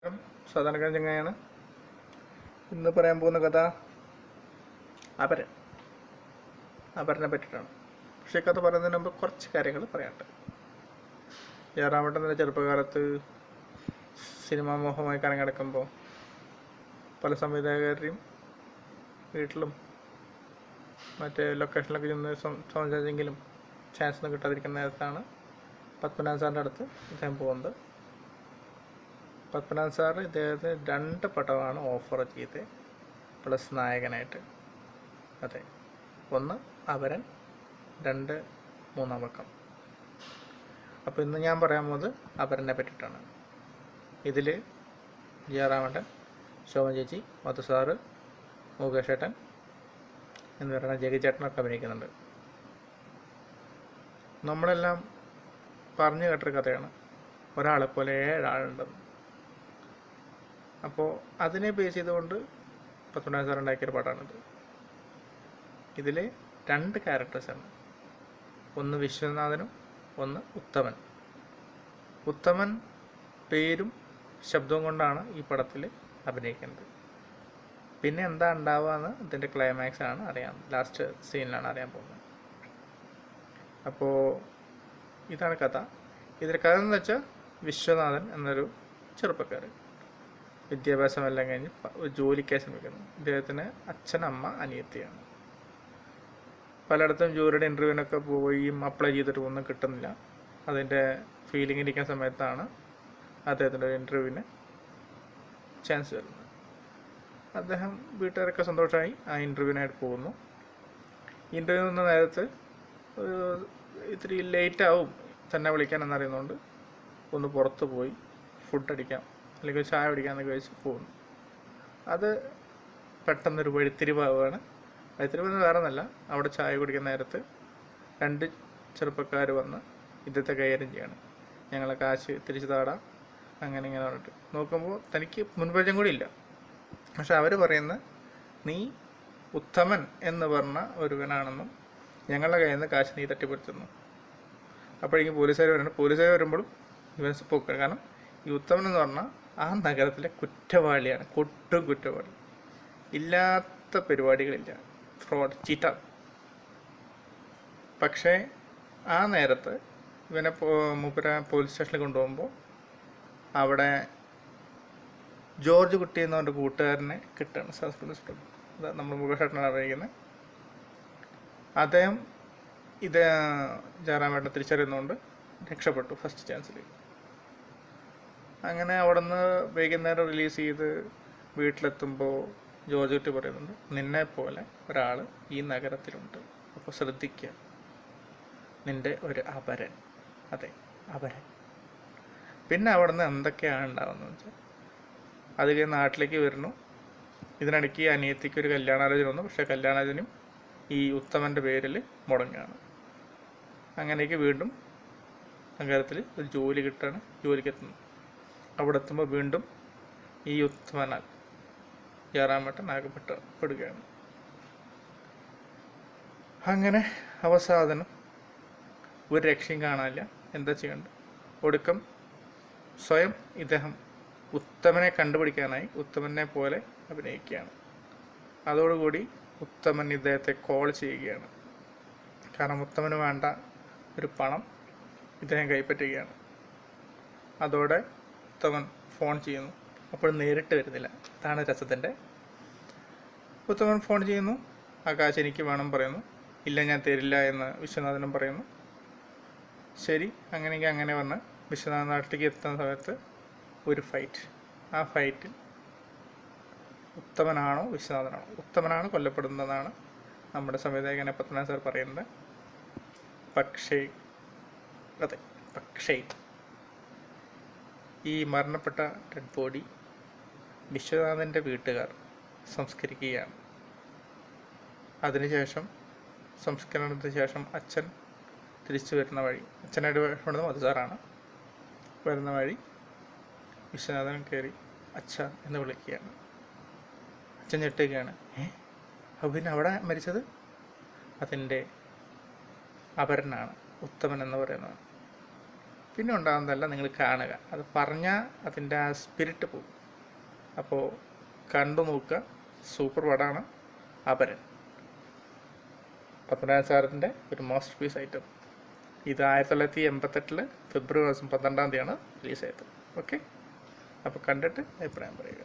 സാധാരണക്കാരൻ ചങ്ങായാണ്. ഇന്ന് പറയാൻ പോകുന്ന കഥ അപരനെ പറ്റിയിട്ടാണ്. പക്ഷേ കഥ പറയുന്നതിന് മുമ്പ് കുറച്ച് കാര്യങ്ങൾ പറയാനുണ്ട്. ജയറാമേട്ടൻ തന്നെ ചെറുപ്പകാലത്ത് സിനിമാ മോഹമായി കറങ്ങിടക്കുമ്പോൾ പല സംവിധായകരുടെയും വീട്ടിലും മറ്റേ ലൊക്കേഷനിലൊക്കെ ചെന്ന് സംസാരിച്ചെങ്കിലും ചാൻസ് ഒന്നും കിട്ടാതിരിക്കുന്ന നേരത്താണ് പത്മനാഭൻ സാറിൻ്റെ അടുത്ത് ഇദ്ദേഹം പോകുന്നത്. പത്മനാഭൻ സാർ ഇദ്ദേഹത്തിന് 2 പടമാണ് ഓഫർ ചെയ്ത് പ്ലസ് നായകനായിട്ട്. അതെ, 1 അപരൻ, 2 മൂന്നാം പക്കം. അപ്പോൾ ഇന്ന് ഞാൻ പറയാൻ പോകുന്നത് അപരനെ പറ്റിയിട്ടാണ്. ഇതിൽ ജയറാമേട്ടൻ, ശോഭൻ ചേച്ചി, മധു സാറ്, മുകേഷ് ഏട്ടൻ എന്ന് പറയുന്ന ജഗി ചേട്ടനൊക്കെ അഭിനയിക്കുന്നുണ്ട്. നമ്മളെല്ലാം പറഞ്ഞു കേട്ടൊരു കഥയാണ്, ഒരാളെപ്പോലെ 7 ആളുണ്ടെന്ന്. അപ്പോൾ അതിനെ ബേസ് ചെയ്തുകൊണ്ട് പത്മനാഭൻ സാർ ഉണ്ടാക്കിയൊരു പാട്ടാണിത്. ഇതിൽ 2 ക്യാരക്ടേഴ്സാണ്, ഒന്ന് വിശ്വനാഥനും ഒന്ന് ഉത്തമൻ. ഉത്തമൻ പേരും ശബ്ദവും കൊണ്ടാണ് ഈ പടത്തിൽ അഭിനയിക്കുന്നത്. പിന്നെ എന്താ ഉണ്ടാവുകയെന്ന് ഇതിൻ്റെ ക്ലൈമാക്സ് ആണ് അറിയാം, ലാസ്റ്റ് സീനിലാണ് അറിയാൻ പോകുന്നത്. അപ്പോൾ ഇതാണ് കഥ. ഇതിൻ്റെ കഥ എന്ന് വെച്ചാൽ വിശ്വനാഥൻ എന്നൊരു ചെറുപ്പക്കാരൻ വിദ്യാഭ്യാസമെല്ലാം കഴിഞ്ഞ് ഒരു ജോലിക്കായി ശ്രമിക്കുന്നു. ഇദ്ദേഹത്തിന് അച്ഛൻ, അമ്മ, അനിയത്തിയാണ്. പലയിടത്തും ജോലിയുടെ ഇൻ്റർവ്യൂവിനൊക്കെ പോയി അപ്ലൈ ചെയ്തിട്ട് ഒന്നും കിട്ടുന്നില്ല. അതിൻ്റെ ഫീലിംഗ് ഇരിക്കുന്ന സമയത്താണ് അദ്ദേഹത്തിൻ്റെ ഒരു ഇൻ്റർവ്യൂവിന് ചാൻസ് വരുന്നത്. അദ്ദേഹം വീട്ടുകാരൊക്കെ സന്തോഷമായി ആ ഇൻ്റർവ്യൂവിനായിട്ട് പോകുന്നു. ഇൻ്റർവ്യൂ എന്ന നേരത്ത് ഇത്തിരി ലേറ്റ് ആവും തന്നെ വിളിക്കാൻ എന്നറിയുന്നതുകൊണ്ട് ഒന്ന് പുറത്ത് പോയി ഫുഡ് അടിക്കാം അല്ലെങ്കിൽ ചായ കുടിക്കാമെന്നൊക്കെ വെച്ച് പോകുന്നു. അത് പെട്ടെന്നൊരു വഴിത്തിരിവാവുകയാണ്. വഴിത്തിരിവെന്ന് വേറെ ഒന്നല്ല, അവിടെ ചായ കുടിക്കുന്ന നേരത്ത് 2 ചെറുപ്പക്കാർ വന്ന് ഇദ്ദേഹത്തെ കൈകാര്യം ചെയ്യാണ്. ഞങ്ങളെ കാശ് തിരിച്ചു താടാം അങ്ങനെ ഇങ്ങനെ പറഞ്ഞിട്ട്. നോക്കുമ്പോൾ തനിക്ക് മുൻപരിചയം കൂടി ഇല്ല. പക്ഷെ അവർ പറയുന്നത് നീ ഉത്തമൻ എന്ന് പറഞ്ഞ ഒരുവനാണെന്നും ഞങ്ങളുടെ കയ്യിൽ നിന്ന് കാശ് നീ തട്ടിപ്പറിച്ചെന്നു. അപ്പോഴേക്കും പോലീസുകാർ വരുന്നുണ്ട്. പോലീസുകാർ വരുമ്പോഴും ഇവൻ പോക്കുക. കാരണം ഈ ഉത്തമൻ എന്ന് പറഞ്ഞാൽ ആ നഗരത്തിലെ കുറ്റവാളിയാണ്, കൊട്ടും കുറ്റവാളി. ഇല്ലാത്ത പരിപാടികളില്ല, ഫ്രോഡ്, ചീറ്റ. പക്ഷേ ആ നേരത്ത് ഇവനെ മൂപ്പര പോലീസ് സ്റ്റേഷനിൽ കൊണ്ടുപോകുമ്പോൾ അവിടെ ജോർജ് കുട്ടി എന്ന് പറഞ്ഞ കൂട്ടുകാരനെ കിട്ടുകയാണ്. സസ്പെൻസ് നമ്മൾ മുകേഷേട്ടനാണ് അറിയിക്കുന്നത്. അദ്ദേഹം ഇത് ജയറാമേട്ടനെ തിരിച്ചറിയുന്നതുകൊണ്ട് രക്ഷപ്പെട്ടു ഫസ്റ്റ് ചാൻസിൽ. അങ്ങനെ അവിടെ നിന്ന് വൈകുന്നേരം റിലീസ് ചെയ്ത് വീട്ടിലെത്തുമ്പോൾ ജോർജ് കുട്ടി പറയുന്നുണ്ട്, നിന്നെപ്പോലെ ഒരാൾ ഈ നഗരത്തിലുണ്ട്, അപ്പോൾ ശ്രദ്ധിക്കുക, നിൻ്റെ ഒരു അപരൻ. അതെ, അപരൻ. പിന്നെ അവിടെ നിന്ന് എന്തൊക്കെയാണ് ഉണ്ടാവുന്നത് വെച്ചാൽ അത് കഴിഞ്ഞ് നാട്ടിലേക്ക് വരുന്നു. ഇതിനിടയ്ക്ക് അനിയത്തിക്ക് ഒരു കല്യാണാലോചന വന്നു. പക്ഷേ കല്യാണാലോചനയും ഈ ഉത്തമൻ്റെ പേരിൽ മുടങ്ങുകയാണ്. അങ്ങനെയൊക്കെ വീണ്ടും നഗരത്തിൽ ഒരു ജോലി കിട്ടുകയാണ്. ജോലിക്ക് എത്തുന്നു. അവിടെ എത്തുമ്പോൾ വീണ്ടും ഈ ഉത്തമനാൽ ജയറാമേട്ടൻ ആകപ്പെടുകയാണ്. അങ്ങനെ അവസാനം ഒരു രക്ഷയും കാണാനില്ല. എന്താ ചെയ്യേണ്ടത്? ഒടുക്കം സ്വയം ഇദ്ദേഹം ഉത്തമനെ കണ്ടുപിടിക്കാനായി ഉത്തമനെ പോലെ അഭിനയിക്കുകയാണ്. അതോടുകൂടി ഉത്തമൻ ഇദ്ദേഹത്തെ കോൾ ചെയ്യുകയാണ്. കാരണം ഉത്തമന് വേണ്ട ഒരു പണം ഇദ്ദേഹം കൈപ്പറ്റുകയാണ്. അതോടെ ഉത്തമൻ ഫോൺ ചെയ്യുന്നു. അപ്പോൾ നേരിട്ട് വരുന്നില്ല. അതാണ് രസത്തിൻ്റെ. ഉത്തമൻ ഫോൺ ചെയ്യുന്നു. ആ കാശ് എനിക്ക് വേണം പറയുന്നു. ഇല്ല, ഞാൻ തരില്ല എന്ന് വിശ്വനാഥനും പറയുന്നു. ശരി, അങ്ങനെയെങ്കിൽ അങ്ങനെ വന്ന് വിശ്വനാഥൻ നാട്ടിലേക്ക് എത്തുന്ന സമയത്ത് ഒരു ഫൈറ്റ്. ആ ഫൈറ്റിൽ ഉത്തമനാണോ വിശ്വനാഥനാണോ? ഉത്തമനാണ് കൊല്ലപ്പെടുന്നതെന്നാണ് നമ്മുടെ സംവിധായകനെ പത്മനാഭൻ സാർ പറയുന്നത്. പക്ഷേ ഈ മരണപ്പെട്ട ഡെഡ് ബോഡി വിശ്വനാഥൻ്റെ വീട്ടുകാർ സംസ്കരിക്കുകയാണ്. അതിനുശേഷം സംസ്കരണത്തിന് ശേഷം അച്ഛൻ തിരിച്ചു വരുന്ന വഴി, അച്ഛനായിട്ട് വേണ്ടത് മധു സാറാണ്, വരുന്ന വഴി വിശ്വനാഥൻ കയറി അച്ഛ എന്ന് വിളിക്കുകയാണ്. അച്ഛൻ ഞെട്ടുകയാണ്. അപ്പോൾ പിന്നെ അവിടെ മരിച്ചത് അതിൻ്റെ അപരനാണ്, ഉത്തമൻ എന്ന് പറയുന്നത്. പിന്നെ ഉണ്ടാകുന്നതല്ല നിങ്ങൾ കാണുക. അത് പറഞ്ഞാൽ അതിൻ്റെ ആ സ്പിരിറ്റ് പോകും. അപ്പോൾ കണ്ടു നോക്കുക. സൂപ്പർ പടമാണ് അപരൻ. പത്മനാഭൻ സാറിൻ്റെ ഒരു മാസ്റ്റർ പീസ് ഐറ്റം. ഇത് 1988 ഫെബ്രുവരി മാസം 12 റിലീസായത്. ഓക്കെ, അപ്പോൾ കണ്ടിട്ട് അഭിപ്രായം പറയുക.